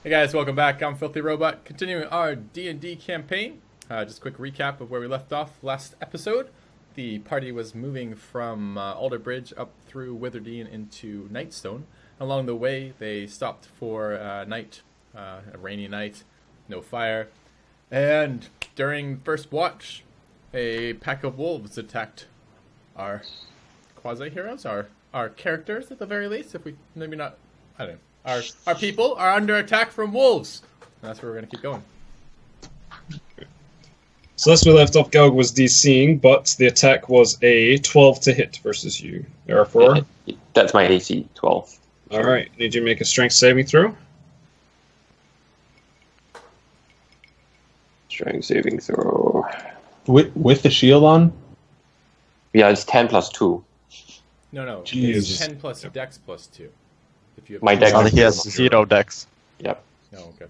Hey guys, welcome back. I'm FilthyRobot, continuing our D&D campaign. Just a quick recap of where we left off last episode. The party was moving from Alder Bridge up through Witherdene into Nightstone. Along the way, they stopped for a night, a rainy night, no fire. And during first watch, a pack of wolves attacked our quasi-heroes, our characters at the very least. If we, maybe not, I don't know. Our people are under attack from wolves. And that's where we're going to keep going. So last we left off, Galg was DCing, but the attack was a 12 to hit versus you. Erifror. That's my AC, 12. Alright, need you to make a strength saving throw. Strength saving throw. With the shield on? Yeah, it's 10 plus 2. No. Jeez. It's 10 plus dex plus 2. If you have My dex Oh, is he has 0. 0 dex. Yep. No, okay.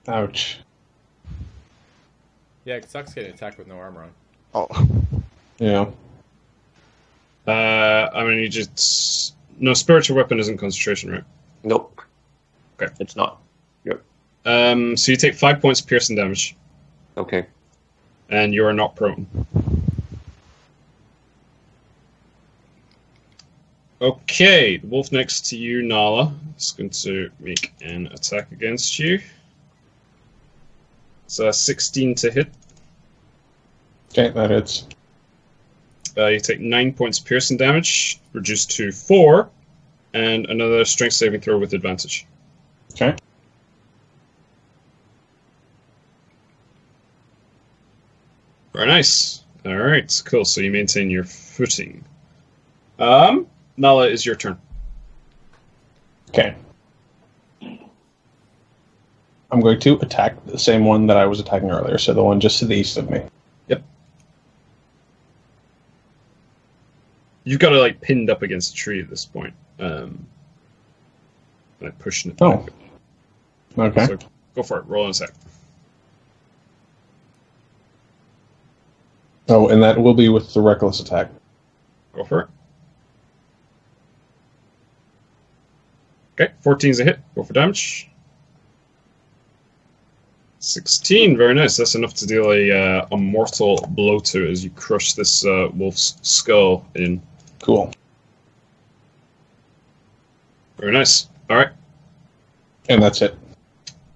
Ouch. Yeah, it sucks getting attacked with no armor on. Oh. Yeah. I mean, you just... No, spiritual weapon isn't concentration, right? Nope. Okay. It's not. Yep. So you take 5 points piercing damage, Okay. and you are not prone. Okay, the wolf next to you, Nalla, is going to make an attack against you. It's 16 to hit. Okay, that hits. You take 9 points piercing damage, reduced to 4, and another strength saving throw with advantage. Okay. Very nice. Alright, cool. So you maintain your footing. Nalla, is your turn. Okay. I'm going to attack the same one that I was attacking earlier, so the one just to the east of me. Yep. You've got it like pinned up against a tree at this point. Like pushing it back. Oh. Okay. So go for it. Roll an attack. Oh, and that will be with the reckless attack. Go for it. Okay, 14 is a hit. Go for damage. 16, very nice. That's enough to deal a mortal blow to it as you crush this wolf's skull in. Cool. Very nice. All right. And that's it.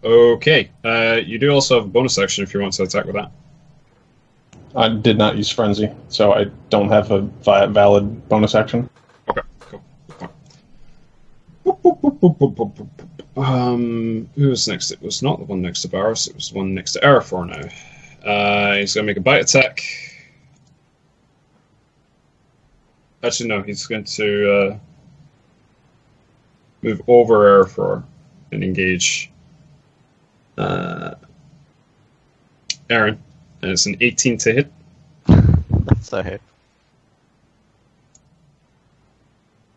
Okay. You do also have a bonus action if you want to attack with that. I did not use Frenzy, so I don't have a valid bonus action. Okay, cool. Who was next? It was not the one next to Barros, it was the one next to Erifror now. He's going to make a bite attack. Actually, no, he's going to move over Erifror and engage Eryn. And it's an 18 to hit. That's a hit.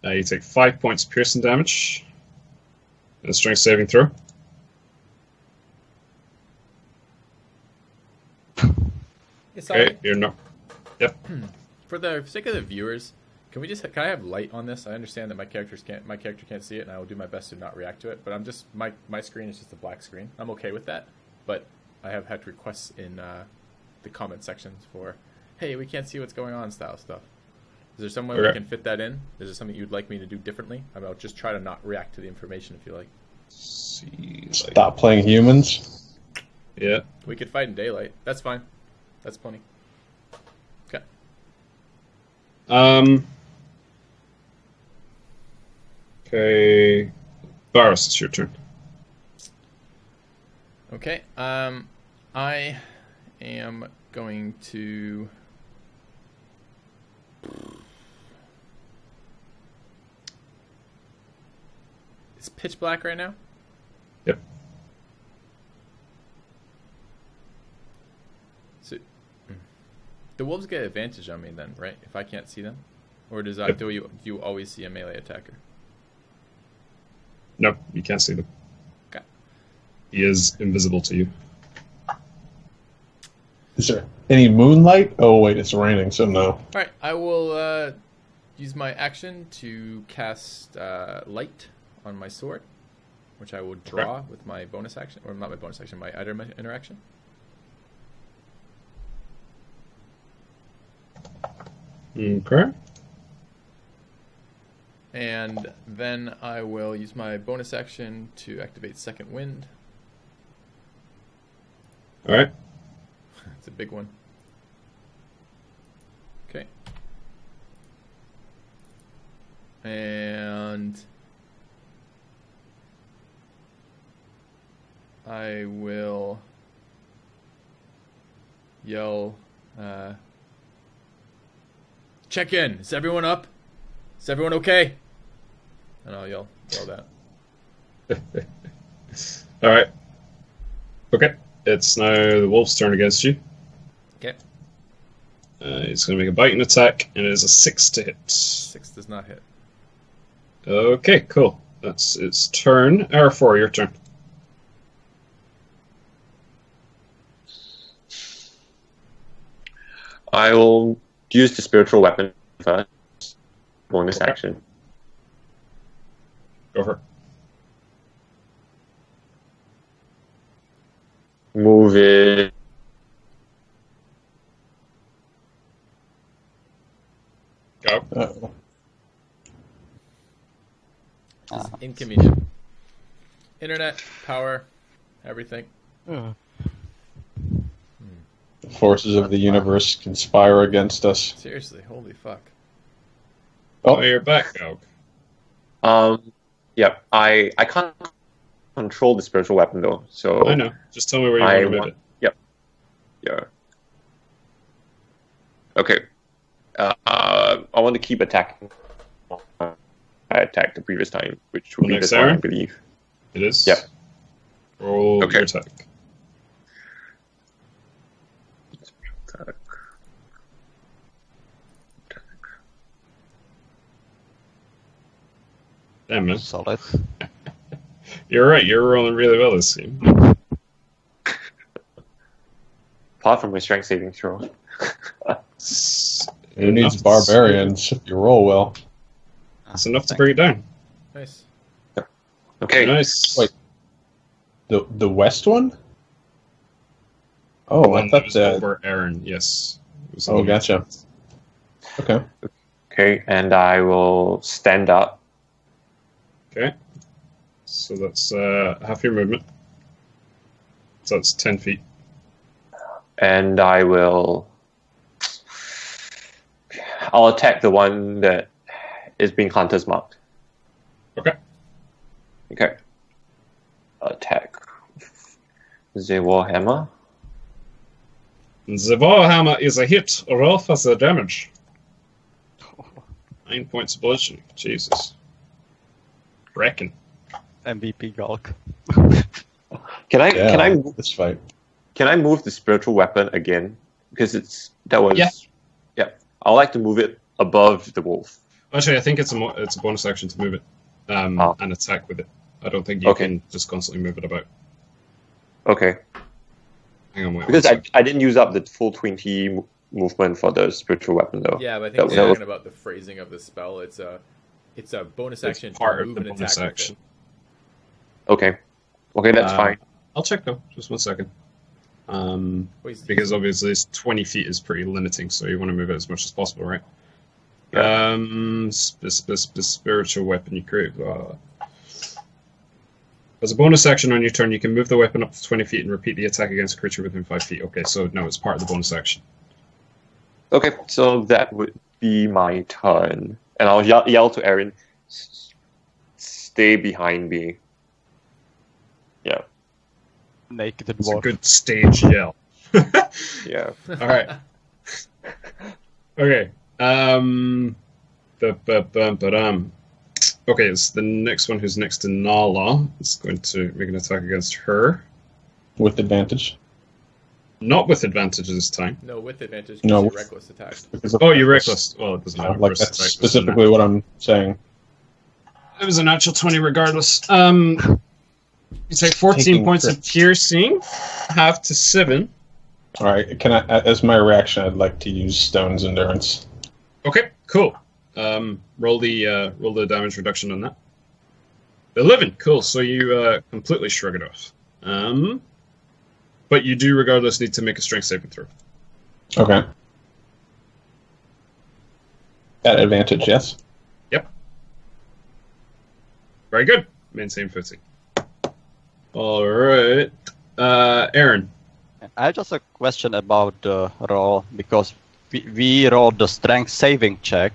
You take 5 points piercing damage. And a strength saving throw. Okay, you're not. Yep. For the sake of the viewers, can I have light on this? I understand that my character can't see it, and I will do my best to not react to it. But I'm just my screen is just a black screen. I'm okay with that. But I have had requests in the comment sections for, hey, we can't see what's going on style stuff. Is there some way we can fit that in? Is there something you'd like me to do differently? I mean, I'll just try to not react to the information if you like. Stop playing humans. Yeah. We could fight in daylight. That's fine. That's plenty. Okay. Okay. Barros, it's your turn. Okay. I am going to... It's pitch black right now? Yep. So, the wolves get advantage on me then, right? If I can't see them? Or does Yep. do you always see a melee attacker? Nope, you can't see them. Okay. He is invisible to you. Is there any moonlight? Oh, wait, it's raining, so no. Alright, I will use my action to cast light on my sword. which I will draw with my bonus action, or not my bonus action, my item interaction. Okay. And then I will use my bonus action to activate Second Wind. All right. It's a big one. Okay. And I will yell, check in. Is everyone up? Is everyone okay? And I'll yell that. All right. Okay. It's now the wolf's turn against you. Okay. He's going to make a biting attack, and it is a 6 to hit. 6 does not hit. Okay, cool. That's its turn. Erifror, your turn. I will use the spiritual weapon first. Bonus action. Go for it. Move it. Go. Uh-oh. This is inconvenient. Internet, power, everything. Uh, The forces of the universe conspire against us. Seriously, holy fuck. Oh, you're back, Galg. Yeah, I can't control the spiritual weapon though, so I know. Just tell me where you I want to move want- it. yeah. Okay. I want to keep attacking. I attacked the previous time, which would The be next this one, I Eryn? believe. It is? Yep. Roll Okay. your attack. Damn, man. solid. You're right. You're rolling really well this game. Apart from my strength saving throw. Who needs barbarians if you roll well? It's enough to bring it down. Nice. Okay. Nice. Wait. The west one? The Oh, I one that thought was that. over Eryn, yes. It was Oh, on- gotcha. Okay. Okay, and I will stand up. Okay. So that's half your movement. So that's 10 feet. And I'll attack the one that is being Hunter's marked. Okay. Okay. Attack. The Warhammer. The Warhammer is a hit. Roll for the damage. 9 points of bludgeoning. Jesus. Reckon. MVP Galk. Can I Yeah, this fight. can I move the spiritual weapon again? Because that was Yeah. I'd like to move it above the wolf. Actually, I think it's a bonus action to move it Oh. and attack with it. I don't think you Okay. can just constantly move it about. Okay. Hang on, wait. Because one sec. I didn't use up the full 20 movement for the spiritual weapon though. Yeah, but I think That we're was- talking about the phrasing of the spell. It's a bonus It's action part to of move the and bonus attack action. Okay. Okay, that's fine. I'll check though. Just 1 second. with it. Wait, Because obviously 20 feet is pretty limiting, so you want to move it as much as possible, right? Yeah. Spiritual weapon you create. As a bonus action on your turn, you can move the weapon up to 20 feet and repeat the attack against a creature within 5 feet. Okay, so no, it's part of the bonus action. Okay, so that would be my turn. And I'll yell to Eryn, stay behind me. Yeah. Naked It's a dwarf. good stage yell. Yeah. All right. Okay. Okay, it's the next one who's next to Nalla. It's going to make an attack against her. With advantage. Not with advantage this time. no, with advantage. No, No, with- reckless attack. Because of Oh, you're reckless. Well, it doesn't matter. Like First that's attack was specifically what I'm saying. It was a natural 20 regardless. You take 14 Taking points of crits. piercing, half to 7. All right. Can I, as my reaction, I'd like to use Stone's Endurance. Okay, cool. Roll the damage reduction on that. 11. Cool. So you completely shrug it off. But you do, regardless, need to make a strength saving throw. Okay. At advantage, yes. Yep. Very good. Maintain footing. All right. Eryn. I have just a question about the roll, because we rolled the strength saving check,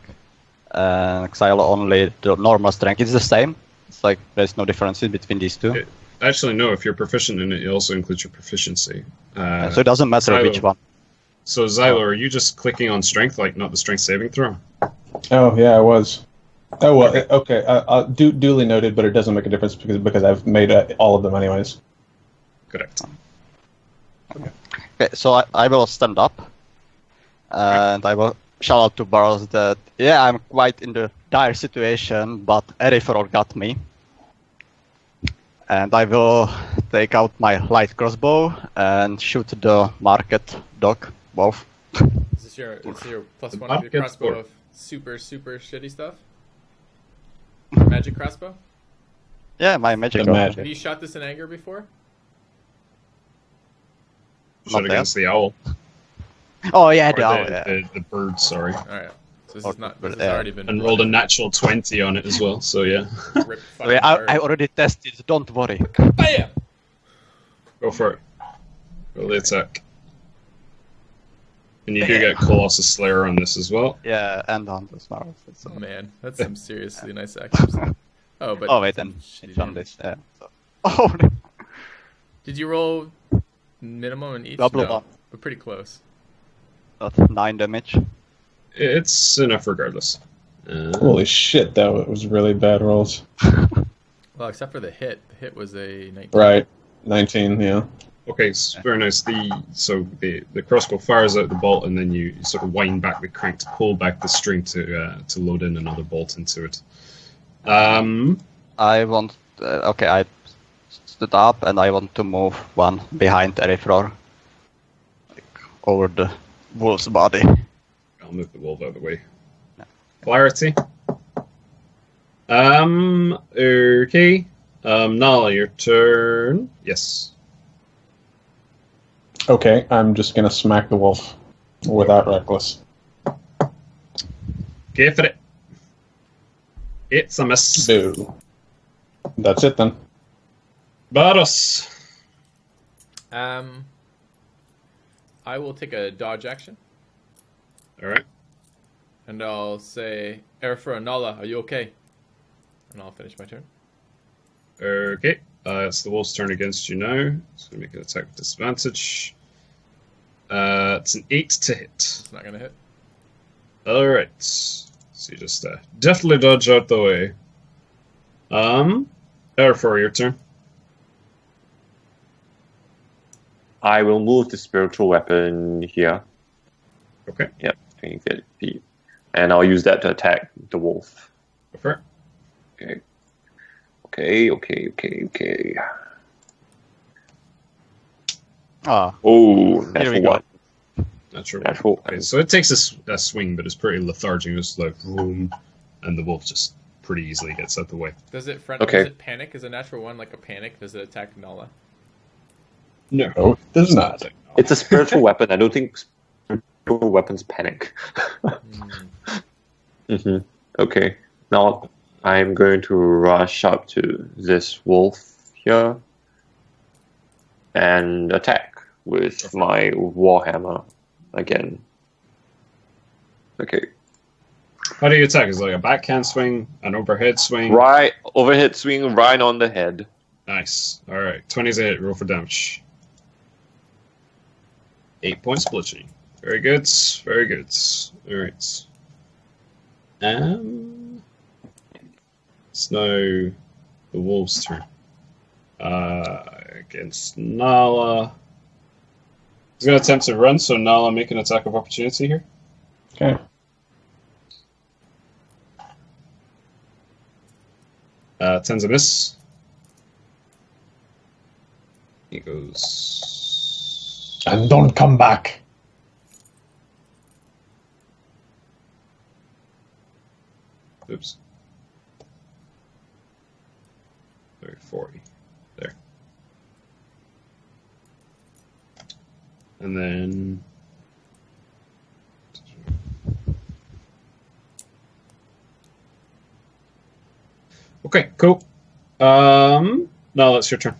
and Xylo only the normal strength. It's the same? It's like there's no difference between these two? Actually, no. If you're proficient in it, it also includes your proficiency. So it doesn't matter Xylo. which one. So, Xylo, are you just clicking on strength, like not the strength saving throw? Oh, yeah, I was. Oh, well, okay. Duly noted, but it doesn't make a difference because I've made all of them anyways. Correct. Okay, so I will stand up, and I will shout out to Barros that, yeah, I'm quite in the dire situation, but Erifror got me. And I will take out my light crossbow and shoot the market dog, both. Is this your plus one of your crossbow of super shitty stuff? Magic crossbow? Yeah, my magic. The magic. Have you shot this in anger before? Shot against the owl. Oh yeah, The bird, sorry. Alright. So this is not. This has already been. And rolled a natural 20 on it as well, so yeah. Rip Oh, yeah, I already tested, don't worry. Bam! Go for it. Roll the attack. And you do get Colossus Slayer on this as well. Yeah, and on the snarl. So. Oh man, that's some seriously nice accuracy. Oh, but Oh wait, and shitty it's on damage. this. Yeah. So. Oh, no. Did you roll minimum in each? Double No, one. but pretty close. That's 9 damage. It's enough regardless. Holy shit, though. It was really bad rolls. Well, except for the hit. The hit was a 19. Right. 19, yeah. Okay, very nice. The crossbow fires out the bolt, and then you sort of wind back the crank to pull back the string to load in another bolt into it. I want. Okay, I stood up and I want to move one behind Erifror, like over the wolf's body. I'll move the wolf out of the way. Clarity. Okay. Nalla, your turn. Yes. Okay, I'm just gonna smack the wolf without reckless. Go for it. It's a miss. Boo. That's it then. Barros. I will take a dodge action, Alright. and I'll say, Erifror and Nalla, are you okay? And I'll finish my turn. Okay. It's the wolf's turn against you now. It's going to make an attack with disadvantage. It's an 8 to hit. It's not gonna hit. Alright. So you just definitely dodge out the way. Erifror, your turn. I will move the spiritual weapon here. Okay. Yep, 20 feet. And I'll use that to attack the wolf. Go for it. Okay. Ah, Oh, here we natural go. one. Natural. Natural. Okay, so it takes a swing, but it's pretty lethargic. It's like boom, and the wolf just pretty easily gets out the way. Does it Okay. Does it panic? Is a natural one like a panic? Does it attack Nalla? No. Oh, it does not. It's a spiritual weapon. I don't think spiritual weapons panic. Okay. Now I'm going to rush up to this wolf here and attack with my warhammer again. Okay. How do you attack? Is it like a backhand swing, an overhead swing? Right, overhead swing right on the head. Nice. All right. 20's a hit. Roll for damage. 8 points bludgeoning. Very good. Very good. All right. It's now the wolf's turn. Against Nalla. He's going to attempt to run, so Nalla make an attack of opportunity here. Okay. 10's a miss. He goes. And don't come back. Oops. And then... Okay, cool. Now it's your turn.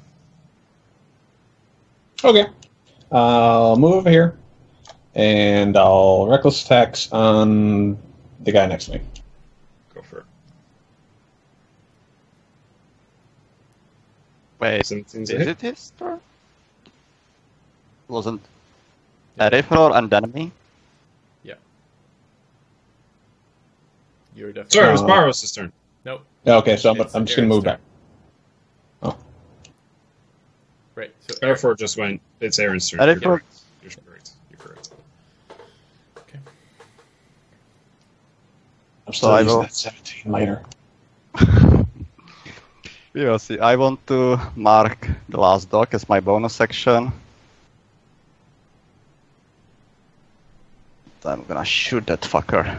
Okay. I'll move over here, and I'll reckless attacks on the guy next to me. Go for it. Wait, 17's is a hit. it his turn? Wasn't Erifror and then me? You're definitely. Sorry, it was Barros' turn. Nope. Okay, so It's I'm just going to Aaron's move turn. back. Right. So Therefore, just went. It's Aaron's turn. Erifror. You're correct. You're correct. Okay. I'm So still I using will- that 17 later. Yeah, see, I want to mark the last dog as my bonus action. I'm gonna shoot that fucker.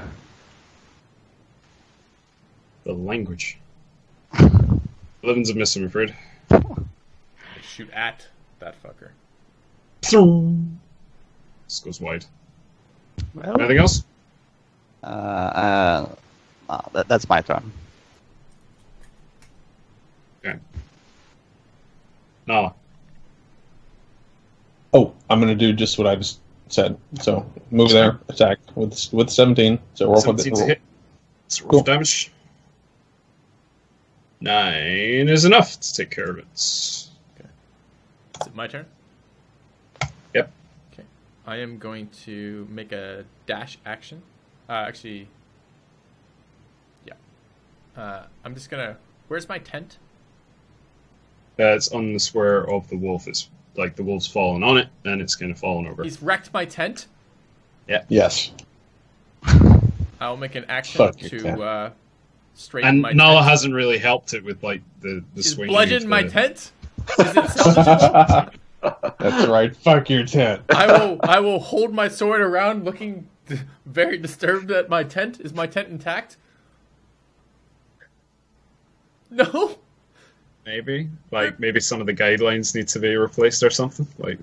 The language. 11's a miss, I'm afraid. shoot at that fucker. This goes wide. Well, Anything else? that's my turn. Okay. Nalla. Oh, I'm going to do just what I just said. So move there, attack with 17. So roll for 17's a hit. Let's roll Cool. for damage. 9 is enough to take care of it. Is it my turn? Yep. Okay. I am going to make a dash action. Actually, yeah. I'm just gonna. Where's my tent? It's on the square of the wolf. It's like the wolf's fallen on it, and it's kind of fallen over. He's wrecked my tent. Yes. I'll make an action Fuck your to tent. straighten And my Nalla tent. hasn't really helped it with like the He's swinging. bludgeoned of my the- tent. Is it salvageable? That's right. Fuck your tent. I will hold my sword around, looking very disturbed at my tent. Is my tent intact? No. Maybe some of the guidelines need to be replaced or something. Like,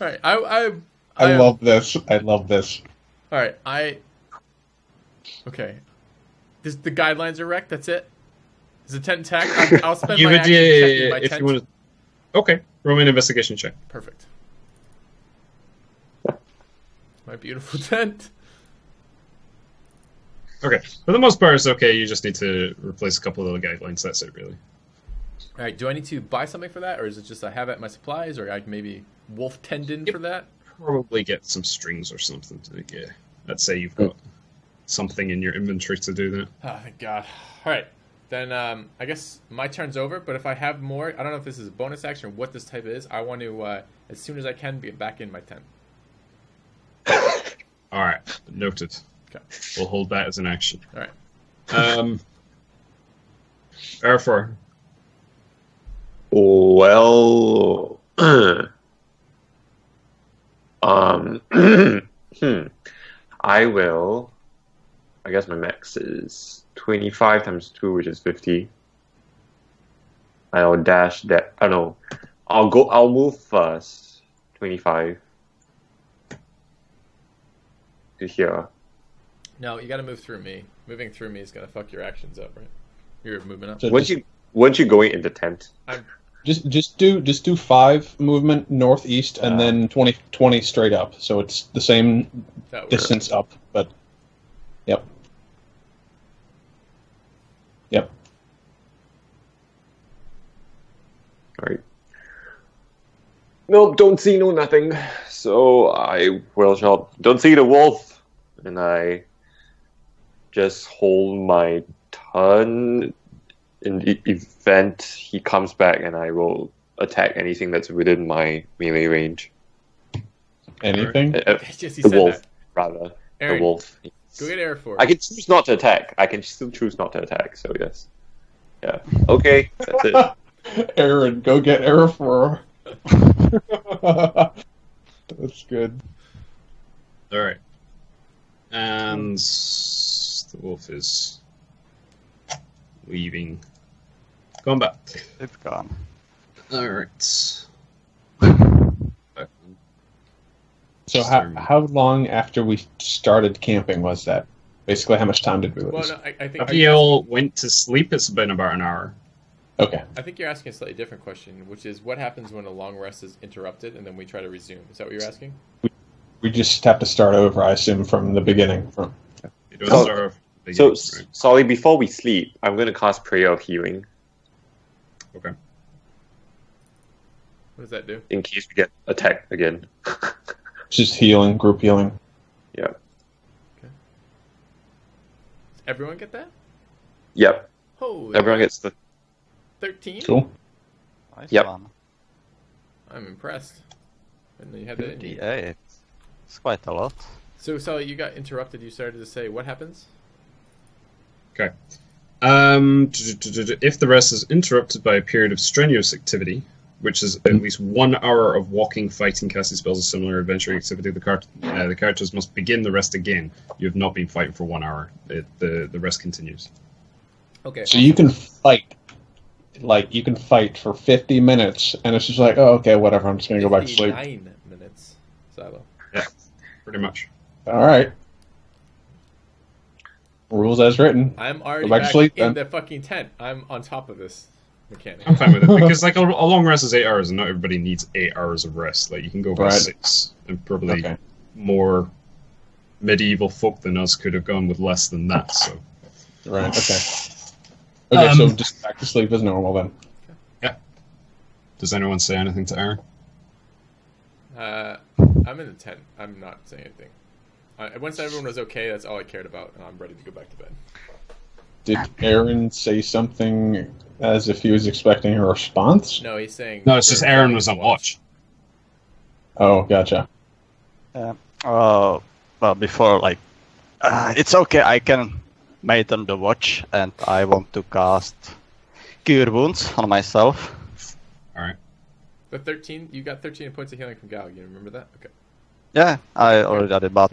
All right. I love this. I love this. All right. Okay. The guidelines are wrecked. That's it. Is the tent intact? I'll spend my action checking my if tent. you want to. Okay, roll me an investigation check. Perfect. My beautiful tent. Okay, for the most part, it's okay. You just need to replace a couple of the guidelines. That's it, really. All right. Do I need to buy something for that, or is it just I have it at my supplies, or I can maybe wolf tendon for that? Probably get some strings or something. Yeah, let's say you've got something in your inventory to do that. Oh, thank God. All right. Then I guess my turn's over, but if I have more, I don't know if this is a bonus action or what this type is. I want to, as soon as I can, get back in my tent. All right, noted. Okay. We'll hold that as an action. All right. Erifror. Well, I will. I guess my max is 25 times 2, which is 50. I'll dash that. I don't know. I'll move first. 25 to here. No, you got to move through me. Moving through me is gonna fuck your actions up, right? Your movement up. So Once you going in the tent. just do 5 movement northeast and then 20 straight up. So it's the same That works. distance up, but yep. Yep. Alright. Nope, don't see no nothing. So I will shout, don't see the wolf. And I just hold my turn in the event he comes back, and I will attack anything that's within my melee range. Anything? Yes, he The said wolf, that. rather. Eryn, The wolf. Go get Erifror. I can choose not to attack. I can still choose not to attack, so yes. Yeah. Okay, that's it. Aaron, go get Erifror. That's good. All right. And the wolf is leaving combat. It's gone. All right. So how long after we started camping was that? Basically, how much time did we lose? Well, no, I think. If you all went to sleep, it's been about an hour. Okay. I think you're asking a slightly different question, which is what happens when a long rest is interrupted and then we try to resume. Is that what you're asking? We just have to start over, I assume, from the beginning. It was sort of So, right. Solly, before we sleep, I'm going to cast Prayer of Healing Okay. What does that do? in case we get attacked again. Just healing, group healing. Yeah. Does everyone get that? Yep. Holy Everyone gets the 13? Cool. Nice Yep. one. I'm impressed. And then you had that in you. 58. It's quite a lot. So, Sally, you got interrupted. You started to say, what happens? Okay. If the rest is interrupted by a period of strenuous activity, which is at least 1 hour of walking, fighting, casting spells, or similar adventure activity, the characters must begin the rest again. You have not been fighting for 1 hour. The rest continues. Okay. So you can fight. Like, you can fight for 50 minutes, and it's just like, oh, okay, whatever, I'm just going to go back to sleep. 9 minutes, Silo. Yeah, pretty much. All right. Rules as written. I'm already Go back to back sleep, in then. the fucking tent. I'm on top of this mechanic. I'm fine with it because like a long rest is 8 hours, and not everybody needs 8 hours of rest. Like you can go by Right. 6, and probably Okay. more medieval folk than us could have gone with less than that. So Right, okay. Okay, so Um, just back to sleep as normal then. does anyone say anything to Aaron? I'm in the tent. I'm not saying anything. Once everyone was okay, that's all I cared about, and I'm ready to go back to bed. Did Aaron say something as if he was expecting a response? No, he's saying... No, it's just Aaron was on watch. Oh, gotcha. Well, before, like, it's okay, I can maintain the watch, and I want to cast Cure Wounds on myself. All right. The 13, you got 13 points of healing from Gal. You remember that? Okay. Yeah, I already did it, but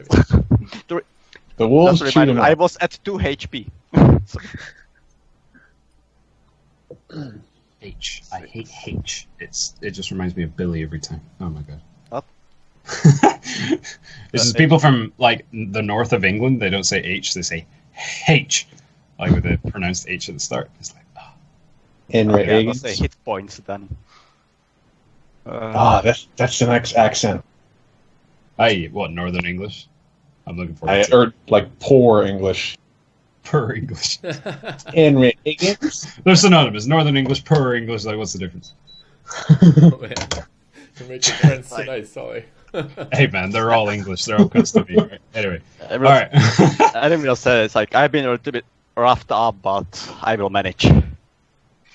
The wolves just chewed remind him me, I up. was at 2 HP. So, H. I hate H. It just reminds me of Billy every time. Oh my god. What? This is people from like the north of England. They don't say H. They say H, like with a pronounced H at the start. It's like, oh. Henry okay, I Higgins. must say hit points then. Ah, that's the next accent. What Northern English? I'm looking forward to Or like poor English. per English. Henry Higgins. They're synonymous. Northern English, per English. Like, what's the difference? Oh, man. You're making friends tonight, Sully. Hey man, they're all English. They're all custom. Right? Anyway, all Everyone, right. I didn't really say it's like I've been a little bit roughed up, but I will manage.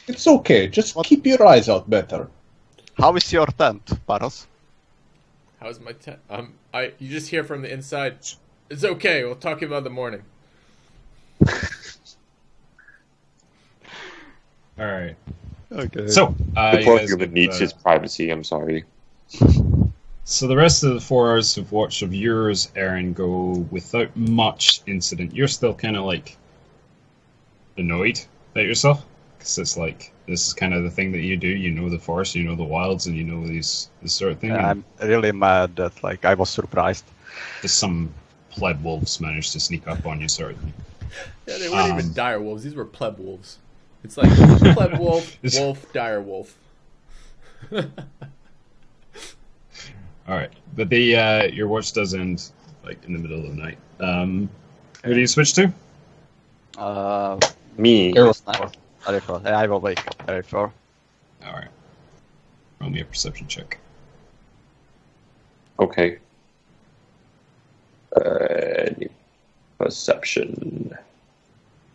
It's okay. Just keep your eyes out better. How is your tent, Barros? How's my tent? You just hear from the inside, it's okay, we'll talk about it in the morning. All right. Okay. So, The you poor guys human get, needs his privacy, I'm sorry. So the rest of the 4 hours of watch of yours, Eryn, go without much incident. You're still kind of like annoyed at yourself because it's like this is kind of the thing that you do. You know the forest, you know the wilds, and you know this sort of thing. Yeah, I'm really mad that like I was surprised. Just some pleb wolves managed to sneak up on you, sort of thing. Yeah, they weren't even dire wolves, these were pleb wolves. It's like pleb wolf, wolf, dire wolf. All right, but the your watch does end like in the middle of the night. Who do you switch to? Me. Erifror. Yeah, I will wake up Erifror. All right, roll me a perception check. Okay. Perception. I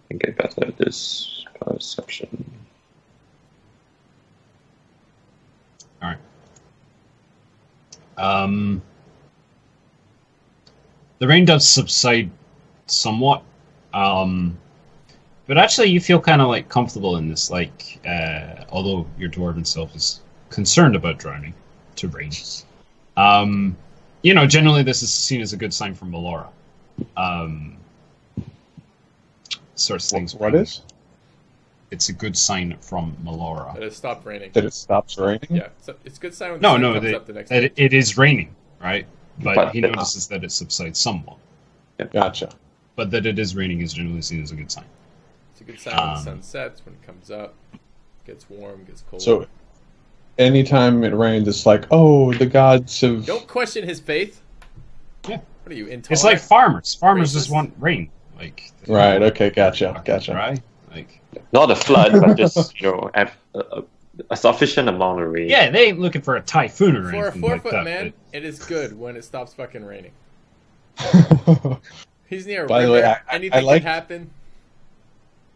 can get better at this. Perception. All right. The rain does subside somewhat, but actually you feel kind of like comfortable in this. Like, although your dwarven self is concerned about drowning to rain, you know, generally this is seen as a good sign from Melora. Sorts things. What is? It's a good sign from Melora. That it stopped raining. That it stops raining? Yeah, so it's a good sign when the sun comes up the next day. It is raining, right? but he notices that it subsides somewhat. Gotcha. But that it is raining is generally seen as a good sign. It's a good sign when the sun sets, when it comes up, gets warm, gets cold. So, anytime it rains, it's like, oh, the gods have. Don't question his faith. Yeah. What are you, intolerant? It's like farmers. Farmers Racist? just want rain. Like Right. Okay. Gotcha. Right? Like Not a flood, but just a sufficient amount of rain. yeah, they ain't looking for a typhoon or For a anything 4 like foot that. man, it is good when it stops fucking raining. But He's near a By the river. way, Anything like- can happen.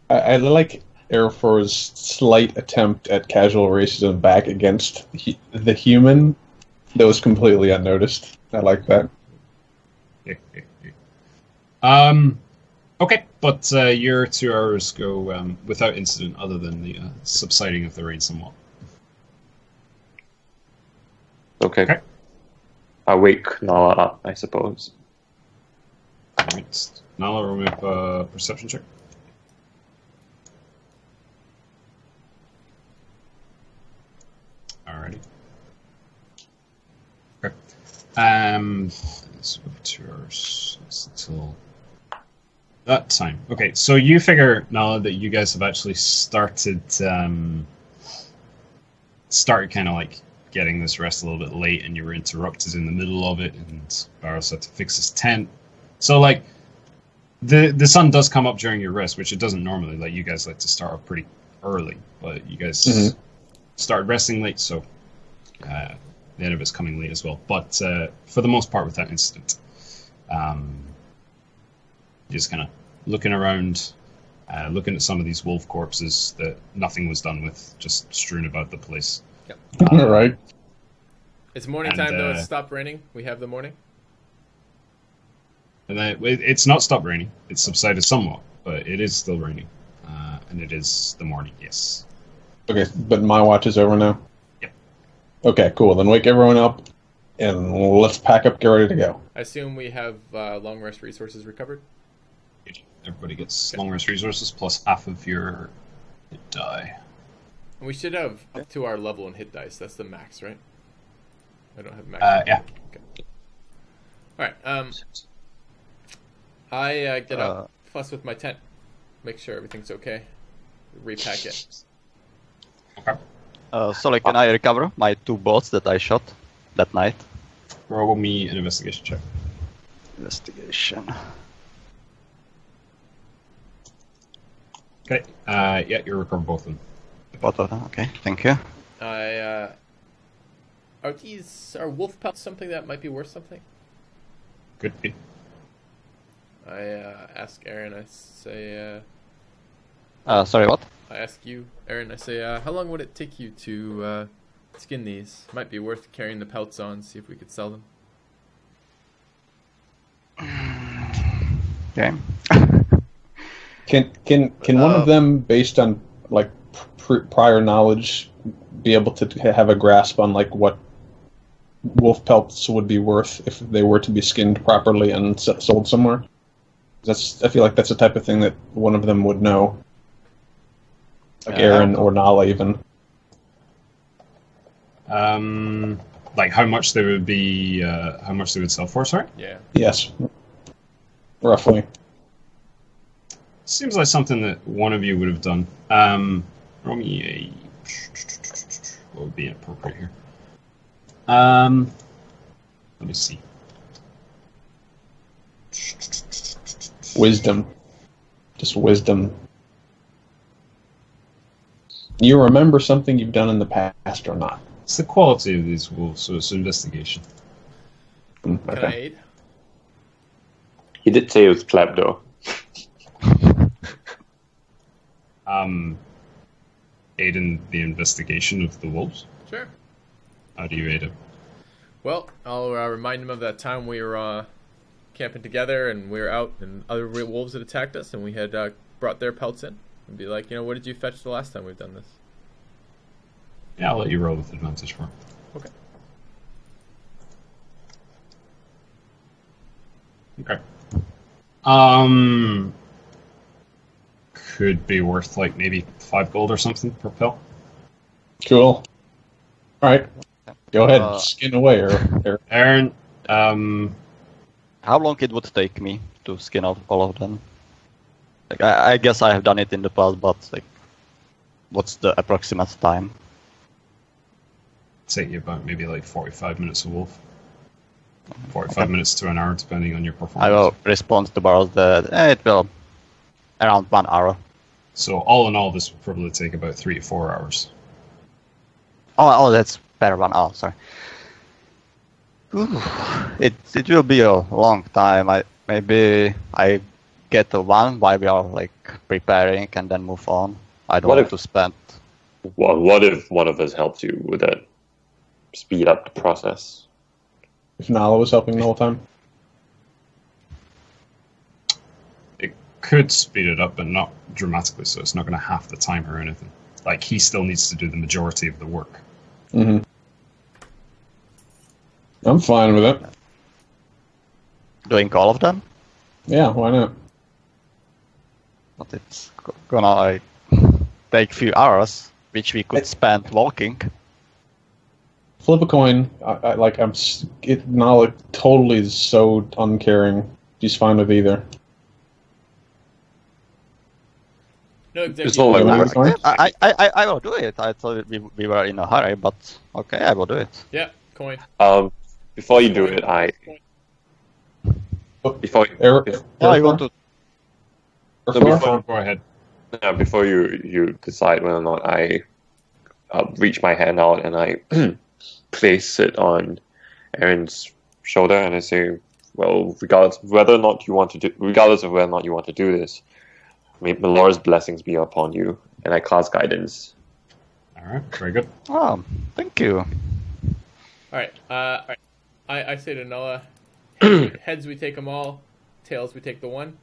I like Erifror's slight attempt at casual racism back against the human that was completely unnoticed. I like that. Okay, but your 2 hours go without incident other than the subsiding of the rain somewhat. Okay. I wake Nalla up, I suppose. Alright, Nalla, roll me up a perception check. Alrighty. Okay. So 2 hours. It's until that time. Okay, so you figure, Nalla, that you guys have actually started kind of like getting this rest a little bit late, and you were interrupted in the middle of it, and Barros had to fix his tent. So like the sun does come up during your rest, which it doesn't normally. Like you guys like to start off pretty early, but you guys started resting late, so the end of it's coming late as well. But for the most part, without incident, just kind of looking around, looking at some of these wolf corpses that nothing was done with, just strewn about the place. Yep. All right. It's morning time, though. It's stopped raining. We have the morning. And it's not stopped raining. It's subsided somewhat, but it is still raining. And it is the morning, yes. Okay, but my watch is over now? Yep. Okay, cool. Then wake everyone up, and let's pack up, get ready to go. I assume we have long rest resources recovered? Everybody gets long rest resources plus half of your hit die. And we should have up to our level in hit dice. That's the max, right? I don't have max. Yeah. Okay. Alright, I get up, fuss with my tent, make sure everything's okay, repack it. Okay. So can I recover my 2 bots that I shot that night? Roll me an investigation check. Investigation. Okay. Yeah, you recover both of them. Both of them. Okay, thank you. Are wolf pelts something that might be worth something? Could be. I ask Eryn, I say, Sorry, what? I ask you, Eryn, I say, how long would it take you to skin these? Might be worth carrying the pelts on, see if we could sell them. Okay. Can one of them, based on like prior knowledge, be able to have a grasp on like what wolf pelts would be worth if they were to be skinned properly and sold somewhere? I feel like that's the type of thing that one of them would know, like Eryn or Nalla even. Like how much they would be, how much they would sell for, sorry? Yeah. Yes, roughly. Seems like something that one of you would have done. Roll me a... What would be appropriate here? Let me see. Wisdom. Just wisdom. You remember something you've done in the past or not? It's the quality of these wolves, so it's investigation. Can I aid? He did say it was pleb, though. Aid in the investigation of the wolves? Sure. How do you aid him? Well, I'll remind him of that time we were camping together and we were out and other wolves had attacked us and we had brought their pelts in. And be like, what did you fetch the last time we've done this? Yeah, I'll let you roll with advantage for him. Okay. Okay. Could be worth like maybe 5 gold or something per pill. Cool. All right. Go ahead, skin away, or Eryn, How long it would take me to skin out all of them? Like, I guess I have done it in the past, but like, what's the approximate time? Take you about maybe like 45 minutes a wolf. 45 minutes to an hour, depending on your performance. I will respond to Barros that it will around 1 hour. So all in all, this will probably take about 3 to 4 hours. Oh, that's per 1 hour. Sorry. Ooh, it will be a long time. Maybe I get the one while we are like preparing and then move on. I don't want to spend. Well, what if one of us helps you? Would that speed up the process? If Nalla was helping the whole time? It could speed it up, but not dramatically, so it's not going to half the time or anything. Like, he still needs to do the majority of the work. Mm-hmm. I'm fine with it. Doing all of them? Yeah, why not? But it's gonna like take a few hours, which we could spend walking. Flip a coin. Nalla totally is so uncaring. She's fine with either. No, It's not like Fine? I will do it. I thought we were in a hurry, but okay, I will do it. Yeah, coin. Before you do it, before I want to. Go ahead. before you decide whether or not I reach my hand out and I place it on Eryn's shoulder and I say, well, regardless of whether or not you want to do this, may Melora's blessings be upon you, and I cast guidance. Alright, very good. Oh, thank you. Alright, I say to Nalla, heads we take them all, tails we take the one.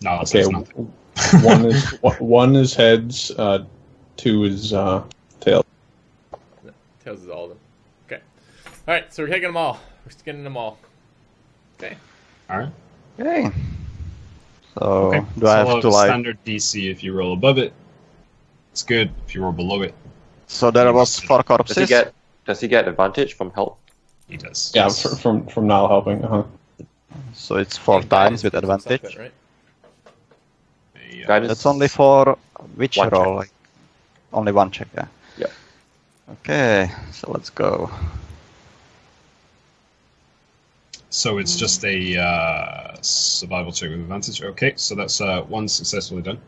No, that Okay, says nothing. one is heads, 2 is tails. No, tails is all of them. Okay. Alright, so we're taking them all. We're skinning them all. Okay. Alright. Okay. So Okay. do I have to like? standard DC if you roll above it. It's good. If you roll below it, So there was 4 corpses. Does he get advantage from help? he does. Yeah, Yes. from Nalla helping. So it's 4 times with Guidance puts advantage. us up, right? Yeah. Guidance. That's only for which One roll? check. Like, only 1 check, yeah. Yeah. Okay, so let's go. So it's just a survival check with advantage. Okay, so that's 1 successfully done.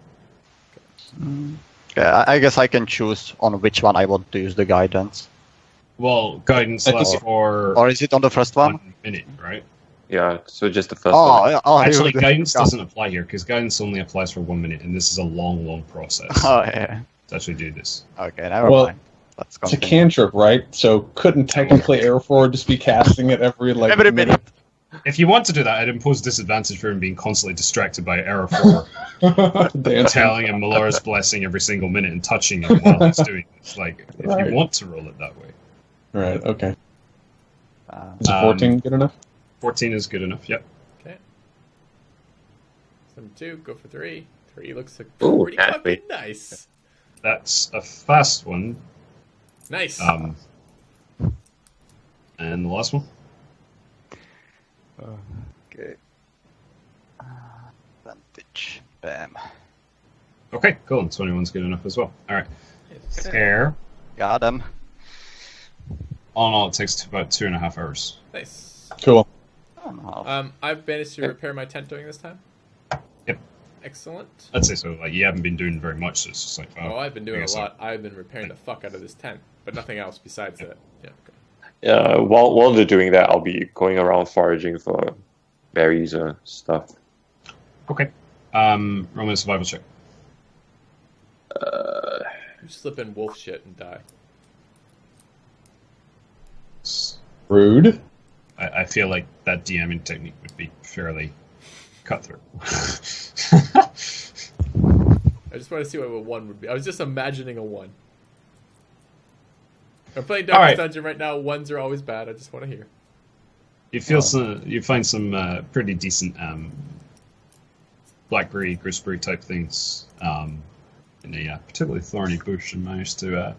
Okay, I guess I can choose on which one I want to use the guidance. Well, guidance I think lasts it- for Or is it on the first one? 1 minute, right? Yeah, so just the first Oh, one. yeah, oh, Actually, you- guidance doesn't apply here because guidance only applies for 1 minute, and this is a long, long process Oh, yeah. to actually do this. Okay, never Well, mind. Let's It's a continue. cantrip, right? So couldn't technically Erifror just be casting it every minute. If you want to do that, I'd impose disadvantage for him being constantly distracted by Erifror, Dancing. telling him Melora's blessing every single minute and touching him while he's doing this. Like, if Right. you want to roll it that way. Right. Okay. Uh, Is it 14 good enough? 14 is good enough, yep. Okay. Number 2, go for 3. 3 looks Ooh, pretty happy. fucking nice. That's a fast one. Nice. And the last one? okay. Advantage. Bam. Okay, cool. And 21's good enough as well. Alright. Tear. Got him. All in all, it takes about 2.5 hours. Nice. Cool. I've managed to repair my tent during this time. Yep. Excellent. I'd say so. Like, you haven't been doing very much, so it's just like, Oh, I've been doing a guess lot. I've been repairing the fuck out of this tent, but nothing else besides that. Yeah. Okay. While they're doing that, I'll be going around foraging for berries or stuff. Okay. Roll me a survival check. You slip in wolf shit and die. Rude. I feel like that DMing technique would be fairly cutthroat. I just want to see what a 1 would be. I was just imagining a 1. I'm playing All Darkest right. Dungeon right now. 1s are always bad. I just want to hear. You find some pretty decent blackberry, gooseberry type things in a particularly thorny bush, and manage to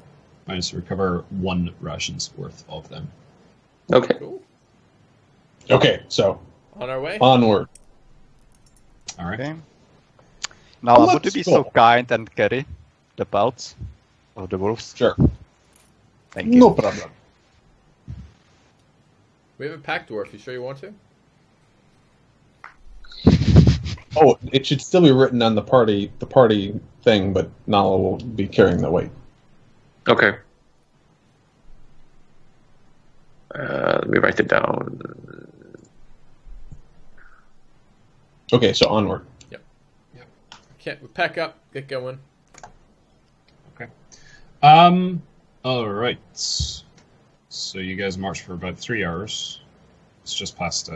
managed to recover 1 ration's worth of them. Okay. Cool. Okay, so On our way. onward. All right. Okay. Now, would Let's you be go. so kind and carry the pelts of the wolves? Sure. Thank you. No problem. We have a pack dwarf. You sure you want to? Oh, it should still be written on the party thing, but Nalla will be carrying the weight. Okay. Let me write it down. Okay, so onward. Okay, we pack up. Get going. All right. So you guys march for about 3 hours. It's just past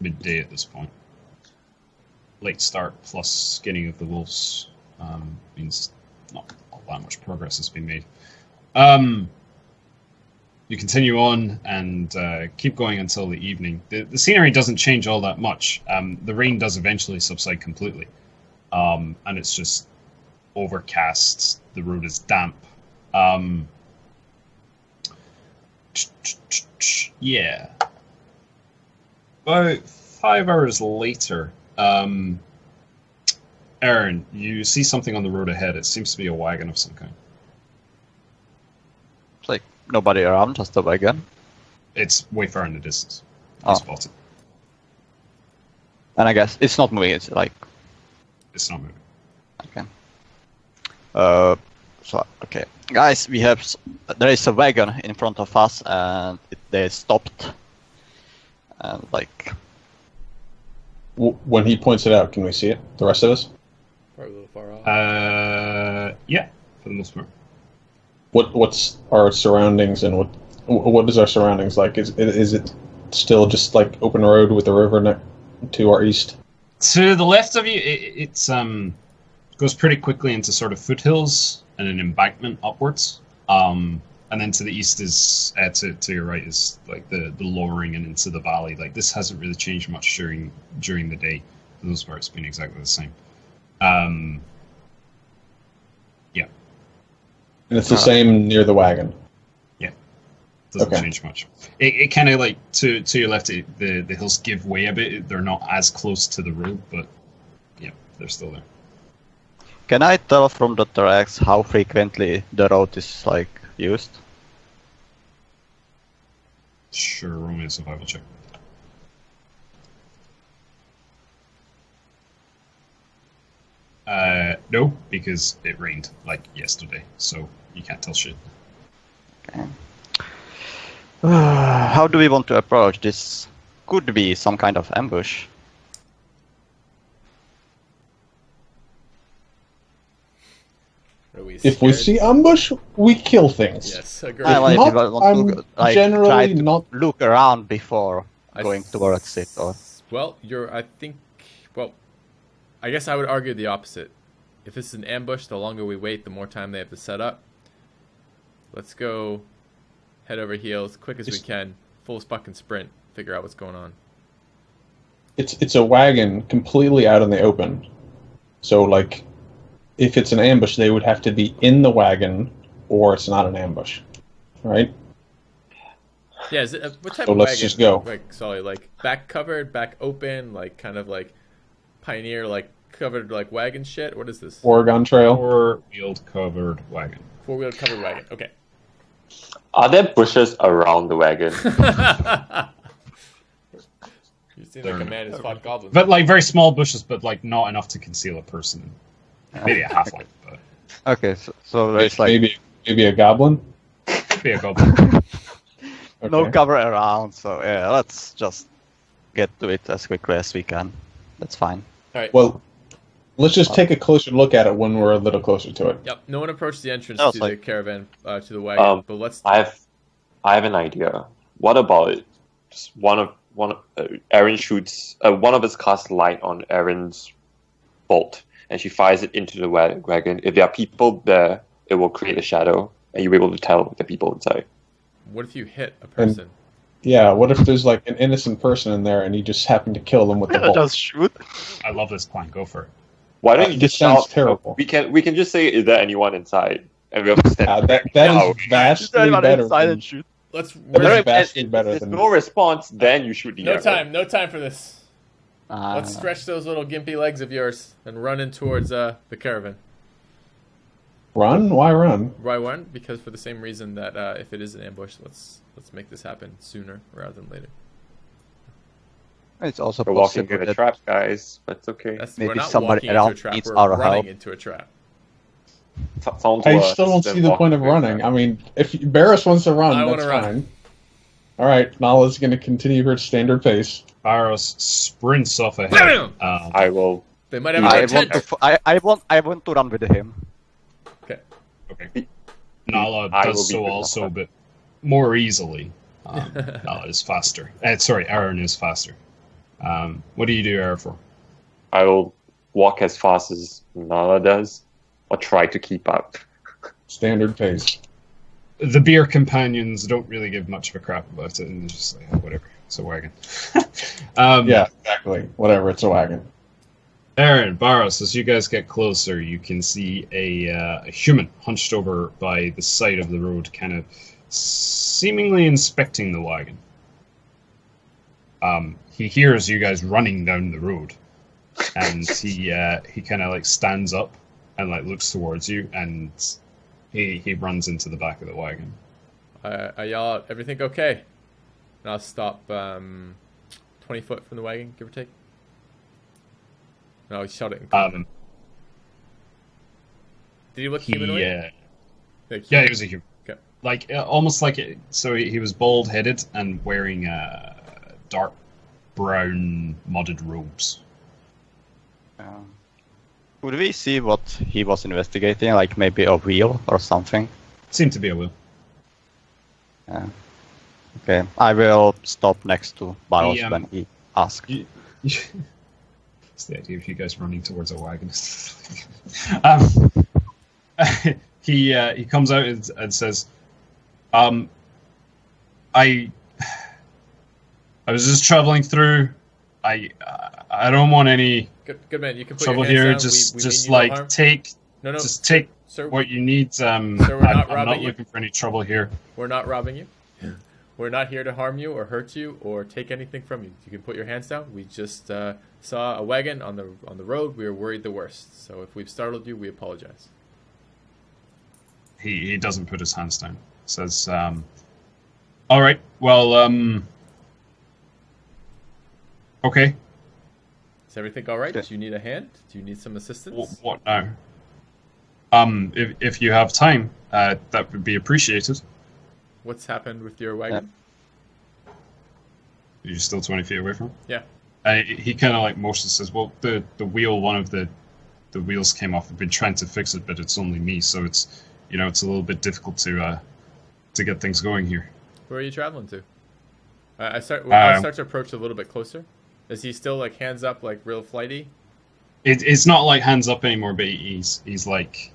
midday at this point. Late start plus skinning of the wolves means not all that much progress has been made. You continue on and keep going until the evening. The scenery doesn't change all that much. The rain does eventually subside completely, and it's just overcast. The road is damp. Yeah. About 5 hours later, Eryn, you see something on the road ahead. It seems to be a wagon of some kind. It's like nobody around, just a wagon. It's way far in the distance. You Oh. spot it. And I guess it's not moving, it's like... It's not moving. Okay. Okay. Guys, there is a wagon in front of us, and they stopped. And like... When he points it out, can we see it? The rest of us? Probably a little far off. Yeah, for the most part. What's our surroundings, and what is our surroundings like? Is it still just like open road with the river to our east? To the left of you, it's goes pretty quickly into sort of foothills and an embankment upwards. And then to the east is to your right is like the lowering and into the valley. Like this hasn't really changed much during the day. For those parts, been exactly the same. Yeah. And it's the same near the wagon. Yeah. Doesn't Okay. change much. It kind of like to your left, the hills give way a bit. They're not as close to the road, but yeah, they're still there. Can I tell from the tracks how frequently the road is like used? Sure, roll me a survival check. No, because it rained like yesterday, so you can't tell shit. Okay. How do we want to approach this? Could be some kind of ambush. Are we If we scared? see ambush, we kill things. Yes, agreed. I like not, if I want I'm to like, generally try to not- look around before I going s- towards it. Or Well, I guess I would argue the opposite. If it's an ambush, the longer we wait, the more time they have to set up. Let's go head over heels, quick as we can, full fucking sprint, figure out what's going on. It's a wagon completely out in the open. So like, if it's an ambush, they would have to be in the wagon, or it's not an ambush, right? Yeah, is it, what type So of let's wagon? just go. Like, sorry, like back covered, back open, like kind of like Pioneer, like covered like wagon shit. What is this? Oregon Trail. 4-wheeled covered wagon. 4-wheel covered wagon. Okay. Are there bushes around the wagon? You seem like a man who's fought goblins. But like very small bushes, but like not enough to conceal a person. Maybe a halfling, but okay, so there's like Maybe a goblin. could be a goblin. no Okay. cover around. So yeah, let's just get to it as quickly as we can. That's fine. All right. Well, let's just take a closer look at it when we're a little closer to it. Yep. No one approached the entrance No, to it's the like- caravan, to the wagon. But let's. I have an idea. What about just one of Eryn shoots one of us casts light on Erin's bolt, and she fires it into the wagon. If there are people there, it will create a shadow, and you'll be able to tell the people inside. What if you hit a person? Yeah, what if there's like an innocent person in there and you just happen to kill them with the bolt? Just shoot. I love this plan. Go for it. Why don't you This just sounds shout? terrible. We can just say, "Is there anyone inside?" And we have to stand that now. is vastly better. Silent shoot. Let's. No, That is if vastly if better there's than. no response, then you shoot the No arrow. time. No time for this. Uh, Let's stretch those little gimpy legs of yours and run in towards the caravan. Run? Why run? Why one? Because for the same reason that if it is an ambush, let's make this happen sooner rather than later. It's also We're walking possible in a that trap, guys. That's okay. We're Maybe not somebody walking into a else trap. needs We're our running help. into a trap. Sounds I worse still don't than see the point of walking in a running. trap. I mean, if Barros wants to run, I that's wanna run. fine. All right, Nalla's going to continue her standard pace. Barros sprints off ahead. Bam! I will. They might have I a I tent. want to. I want to run with him. Okay. Okay. Nalla I will does be so with also, Nalla. but more easily. Nalla is faster. Sorry, Eryn is faster. What do you do, Erifror? I will walk as fast as Nala does, or try to keep up. Standard pace. The beer companions don't really give much of a crap about it, and they're just like, "Oh, whatever, it's a wagon." Yeah, exactly. Whatever, it's a wagon. Eryn, Barros, as you guys get closer, you can see a human hunched over by the side of the road, kind of seemingly inspecting the wagon. He hears you guys running down the road, and he kind of like stands up and like looks towards you, and he runs into the back of the wagon. I yell out, "Everything okay?" And I'll stop 20 foot from the wagon, give or take. No, he shout it in common. Did he look humanoid? Like, Yeah, he was a human. Okay. Like almost like it. So he was bald-headed and wearing dark brown modded robes. Could we see what he was investigating? Like maybe a wheel or something? Seemed to be a will. Okay, I will stop next to Barros He, when he asks. It's the idea of you guys running towards a wagon. He comes out and says, I was just traveling through. I don't want any Good man. You can put trouble your here. hands down. Just we just mean you no like harm. take No, just take sir. what you need. we're not I'm robbing not you. looking for any trouble here. We're not robbing you. We're not here to harm you or hurt you or take anything from you. You can put your hands down. We just saw a wagon on the road. We were worried the worst. So if we've startled you, we apologize. He doesn't put his hands down. Says, all right, well, okay. Is everything all right? Do you need a hand? Do you need some assistance? What now? If you have time, that would be appreciated. What's happened with your wagon? Are you still 20 feet away from him? Yeah. He kind of like motions, says, well, the wheel, one of the wheels came off. I've been trying to fix it, but it's only me, so it's it's a little bit difficult to get things going here. Where are you traveling to? I start to approach a little bit closer. Is he still like hands up, like real flighty? It's not like hands up anymore, but he's like,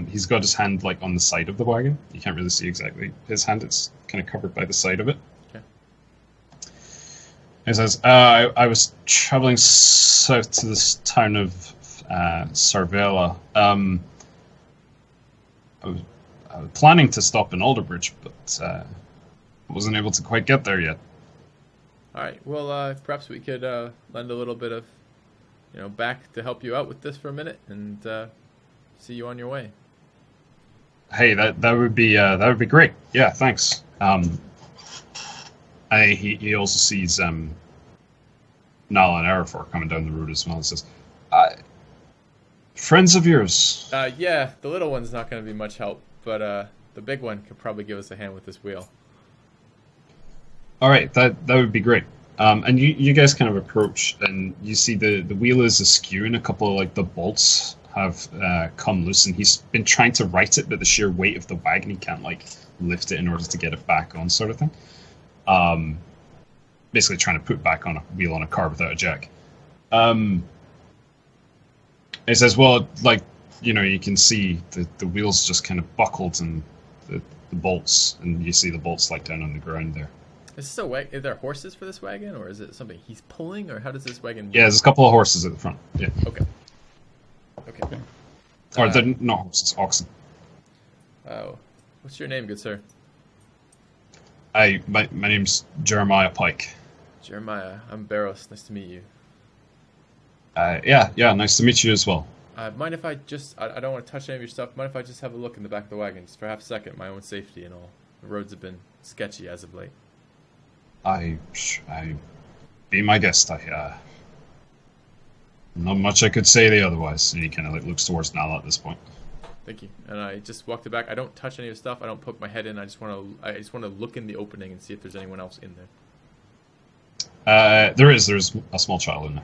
he's got his hand like on the side of the wagon. You can't really see exactly his hand. It's kind of covered by the side of it. Okay. He says, I was traveling south to this town of Sarvela. I was planning to stop in Alderbridge, but wasn't able to quite get there yet. All right. Well, perhaps we could lend a little bit of, back to help you out with this for a minute and see you on your way. Hey, that would be great. Yeah, thanks. He also sees Nalla and Erifror coming down the road as well and says, friends of yours. Yeah, the little one's not going to be much help, but the big one could probably give us a hand with this wheel. All right, that would be great. And you guys kind of approach, and you see the wheel is askew, and a couple of like the bolts have come loose, and he's been trying to right it, but the sheer weight of the wagon, he can't like lift it in order to get it back on, sort of thing. Basically trying to put back on a wheel on a car without a jack. He says, well, like, you can see the wheels just kind of buckled, and the bolts, and you see the bolts like down on the ground there. Is this are there horses for this wagon, or is it something he's pulling, or how does this wagon? Yeah, there's a couple of horses at the front. Yeah. Okay. Or they're not horses, oxen. What's your name, good sir? My name's Jeremiah Pike. Jeremiah. I'm Barros. Nice to meet you. Yeah, nice to meet you as well. Mind if I just... I don't want to touch any of your stuff. Mind if I just have a look in the back of the wagon, just for half a second, my own safety and all. The roads have been sketchy as of late. Be my guest. Not much I could say otherwise. And he kind of like looks towards Nalla at this point. Thank you. And I just walked it back. I don't touch any of the stuff. I don't poke my head in. I just want to look in the opening and see if there's anyone else in there. There's a small child in there,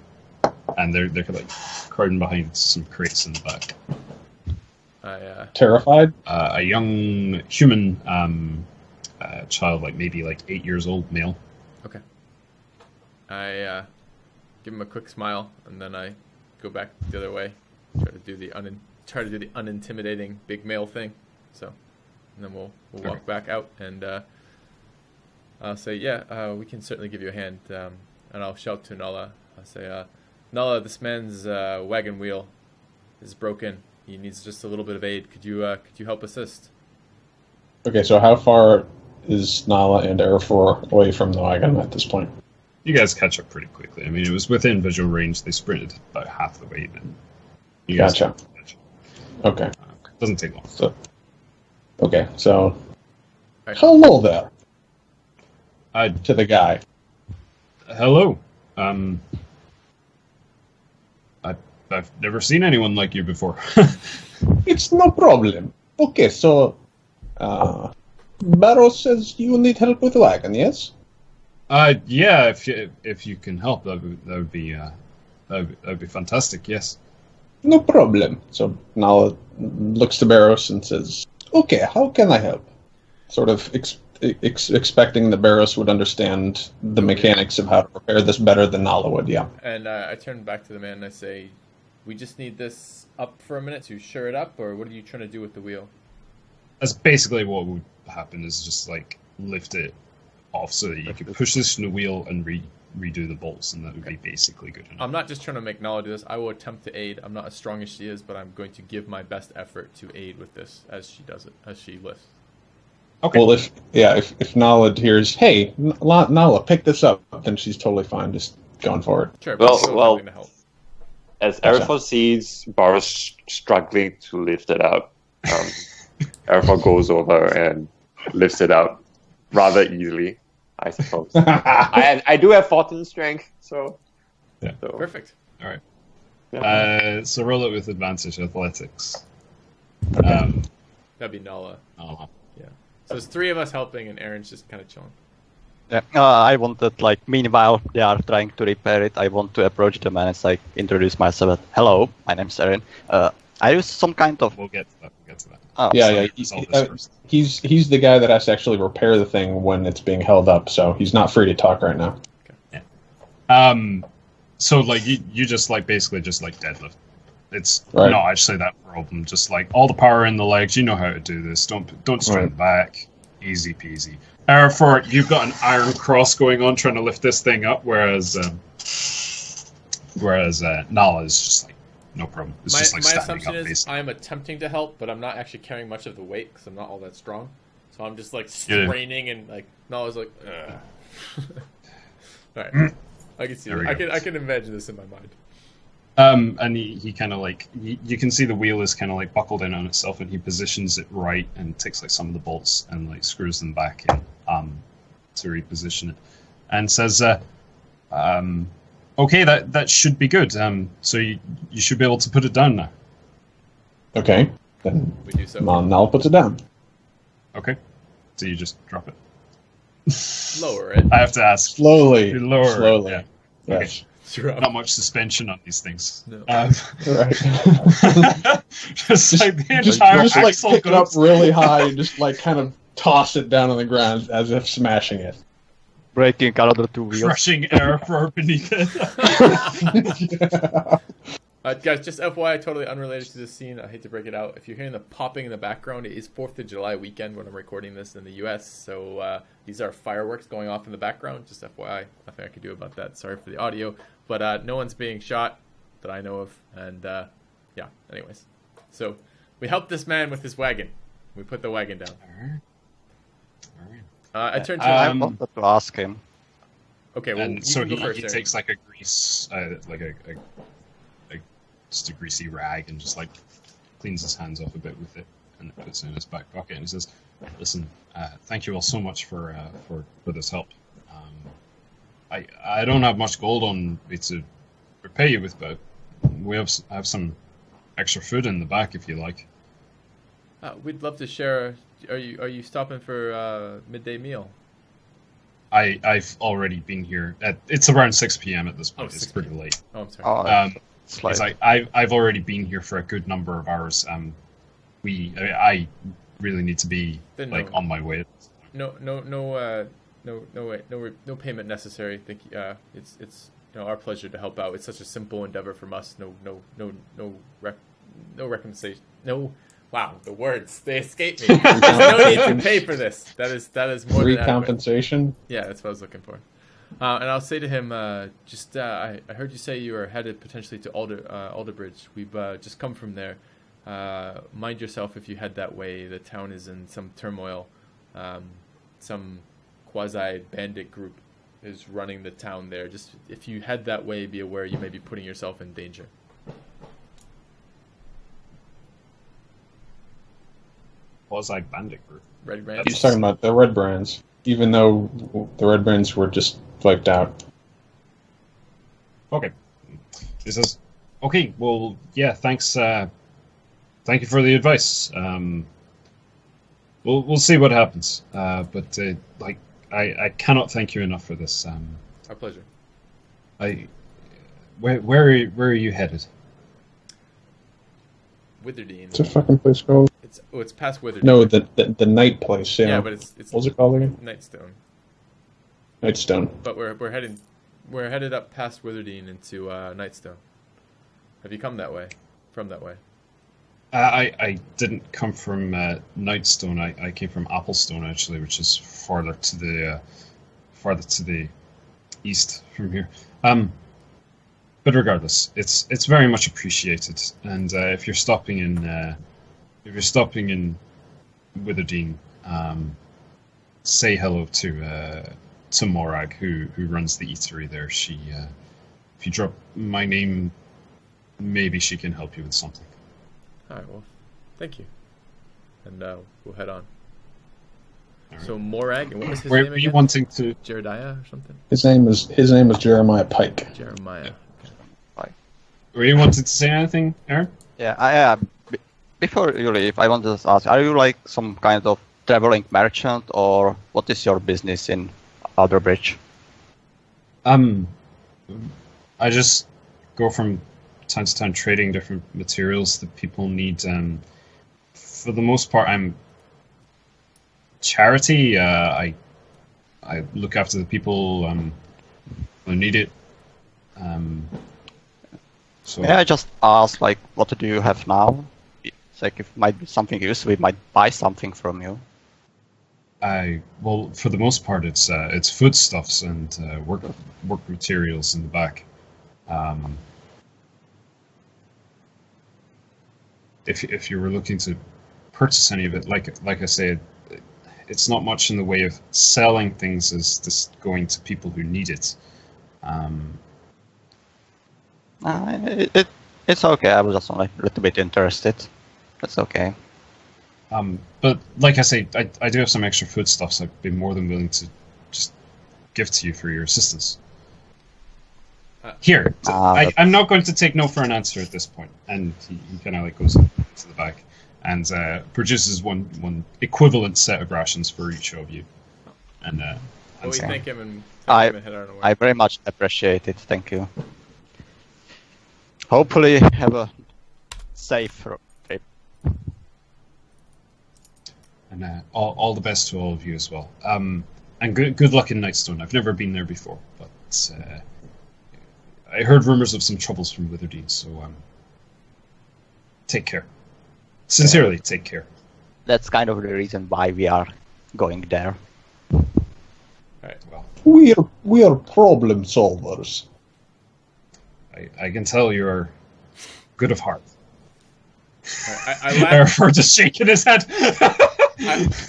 and they're like crowding behind some crates in the back. Terrified? A young human child, like maybe like 8 years old, male. Okay. I give him a quick smile, and then I go back the other way. Try to do the unintimidating big male thing. So, and then we'll walk back out, and I'll say, we can certainly give you a hand. And I'll shout to Nalla. I'll say, Nalla, this man's wagon wheel is broken. He needs just a little bit of aid. Could you help assist? Okay, so how far is Nalla and Erifror away from the wagon at this point? You guys catch up pretty quickly. I mean, it was within visual range. They sprinted about half the way. Then you guys Gotcha. catch up. Okay. Doesn't take long. So Right. hello there to the guy. Hello. I've never seen anyone like you before. It's no problem. Okay, so Barros says you need help with the wagon, yes? Yeah. If you can help, that would be fantastic. Yes. No problem. So Nalla looks to Barros and says, "Okay, how can I help?" Sort of expecting that Barros would understand the mechanics of how to repair this better than Nalla would. Yeah. And I turn back to the man and I say, we just need this up for a minute to shore it up, or what are you trying to do with the wheel? That's basically what would happen. Is just like lift it off so that you could push this in the wheel and redo the bolts, and that would be basically good enough. I'm not just trying to make Nalla do this. I will attempt to aid. I'm not as strong as she is, but I'm going to give my best effort to aid with this as she does it, as she lifts. Okay. Well, if Nalla hears, "Hey, Nalla, pick this up," then she's totally fine, just going for it. Sure. But still Well, attempting to help. as Gotcha. Erifror sees Barros struggling to lift it up, Erifror goes over and lifts it up rather easily, I suppose. I do have 14 strength, so... Yeah. So, Perfect. All right. yeah. So roll it with advantage athletics. That'd be Nalla. Oh. Yeah. So there's three of us helping, and Erin's just kind of chilling. Yeah, I wanted, like, meanwhile they are trying to repair it, I want to approach them and it's like, introduce myself. Hello, my name's Eryn. I use some kind of... We'll get to that. Oh, Yeah. Resolve this first. He's the guy that has to actually repair the thing when it's being held up, so he's not free to talk right now. So like you just like basically just like deadlift. It's Right. not actually that problem. Just like all the power in the legs. You know how to do this. Don't strength back. Easy peasy. Erifror, you've got an iron cross going on trying to lift this thing up, whereas Nalla is just like no problem. It's just like My standing assumption up. is Basically. I'm attempting to help, but I'm not actually carrying much of the weight because I'm not all that strong. So I'm just like straining and like Nalla's like, ugh. All right, I can see There it. we go. I can imagine this in my mind. And he kind of like you can see the wheel is kind of like buckled in on itself, and he positions it right and takes like some of the bolts and like screws them back in to reposition it, and says, "Okay, that should be good. So you should be able to put it down now." Okay, then We do so. Nalla puts it down. Okay, so you just drop it. Lower it. I have to ask. Slowly. You lower it, Slowly. yeah. Yes. Not much suspension on these things. No. Right. Just like the just entire like axle pick it up goes. really high and just like kind of toss it down on the ground as if smashing it. breaking another two wheels. Crushing Erifror beneath it. Guys, just FYI, totally unrelated to this scene. I hate to break it out. If you're hearing the popping in the background, it is 4th of July weekend when I'm recording this in the U.S. So these are fireworks going off in the background. Just FYI, nothing I can do about that. Sorry for the audio. But no one's being shot that I know of. And yeah, anyways. So we helped this man with his wagon. We put the wagon down. All right. I turn to I him. wanted to ask him. Okay, well, And you so can go he first, Eryn. takes like a grease, like a just a greasy rag, and just like cleans his hands off a bit with it, and puts it in his back pocket. And he says, "Listen, thank you all so much for this help. I don't have much gold on me to repay you with, but I have some extra food in the back if you like." We'd love to share. Are you stopping for midday meal? I've already been here. It's around 6 p.m. at this point. Oh, It's 6 pretty late. Oh, I'm sorry. Oh, it's He's like, like, I've already been here for a good number of hours. I really need to be Then like no. on my way. No payment necessary. Thank you. It's our pleasure to help out. It's such a simple endeavor from us. No recompensation. No. Wow, the words, they escape me. There's no need to pay for this. That is more than adequate. Recompensation? Yeah, that's what I was looking for. And I'll say to him, I heard you say you were headed potentially to Alderbridge. We've just come from there. Mind yourself if you head that way. The town is in some turmoil. Some quasi-bandit group is running the town there. Just if you head that way, be aware you may be putting yourself in danger. Quasi-bandit group. Red Brand? He's talking about the Red Brands, even though the Red Brands were just wiped out. Okay. He says, okay, well, yeah, thanks. Thank you for the advice. We'll see what happens. But I cannot thank you enough for this. Our pleasure. Where are you headed? Witherdene. What's a fucking place called? It's past Witherdene. No, the night place. Yeah, Yeah, but it's what's it called again? Nightstone. Nightstone. But we're headed up past Witherdene into Nightstone. Have you come that way? From that way? I didn't come from Nightstone. I came from Applestone actually, which is farther to the east from here. But regardless, it's very much appreciated. And if you're stopping in Witherdene, say hello to Morag, who runs the eatery there. She, if you drop my name, maybe she can help you with something. All right. Well, thank you. And we'll head on. All So Morag, and what was his Where name were you again? wanting to? Jeremiah or something? His name is Jeremiah Pike. Jeremiah. Were you wanting to say anything, Eryn? yeah, before you leave, I wanted to ask, are you like some kind of traveling merchant, or what is your business in Alderbridge? I just go from time to time trading different materials that people need. For the most part, I'm charity. I look after the people who need it. So Yeah, I just asked, like, what do you have now? It's like, if it might be something useful, we might buy something from you. well, for the most part, it's foodstuffs and work materials in the back. If you were looking to purchase any of it, like I said, it's not much in the way of selling things as just going to people who need it. It's okay. I was just only a little bit interested. That's okay. But like I say, I do have some extra foodstuffs I'd be more than willing to just give to you for your assistance. Here, I'm not going to take no for an answer at this point. And he kind of like goes to the back and produces one equivalent set of rations for each of you. And We so- thank him and head on our way. I very much appreciate it. Thank you. Hopefully, have a safe trip. And all the best to all of you as well. And good luck in Nightstone. I've never been there before, but I heard rumors of some troubles from Witherdene, so take care. Sincerely, take care. That's kind of the reason why we are going there. All right. Well, We are problem solvers. I can tell you're good of heart. I laugh. Erifror just shaking his head.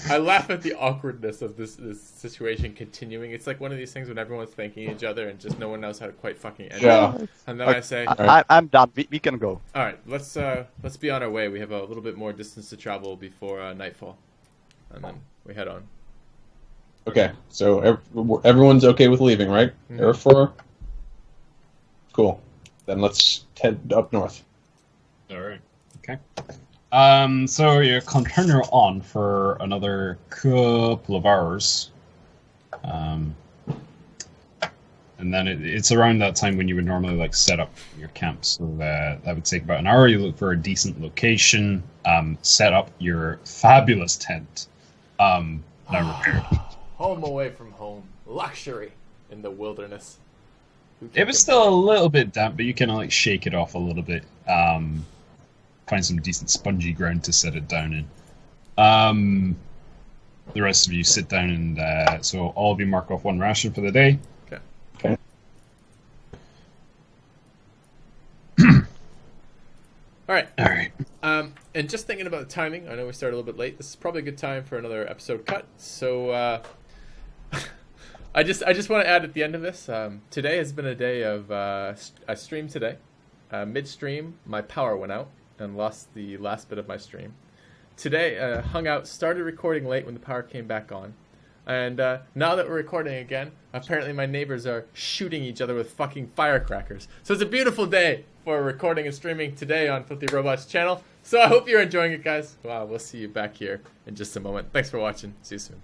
I laugh at the awkwardness of this situation continuing. It's like one of these things when everyone's thanking each other and just no one knows how to quite fucking end Yeah. it. And then I say, I'm done. We can go. all right, let's be on our way. We have a little bit more distance to travel before nightfall, and then we head on. Okay, so everyone's okay with leaving, right? Mhm. Erifror? Cool. Then let's head up north. All right. Okay. So you continue on for another couple of hours. And then it's around that time when you would normally like set up your camp. So that would take about an hour. You look for a decent location, set up your fabulous tent, now repaired. Home away from home, luxury in the wilderness. It was still a little bit damp, but you kind of like shake it off a little bit. Find some decent spongy ground to set it down in. The rest of you sit down and so all of you mark off one ration for the day. Okay. All right. All right. And just thinking about the timing, I know we started a little bit late. This is probably a good time for another episode cut. So I just want to add at the end of this. Today has been a day of I streamed today. Midstream, my power went out and lost the last bit of my stream. Today, hung out, started recording late when the power came back on. And now that we're recording again, apparently my neighbors are shooting each other with fucking firecrackers. So it's a beautiful day for recording and streaming today on FilthyRobot's channel. So I hope you're enjoying it, guys. Wow, we'll see you back here in just a moment. Thanks for watching. See you soon.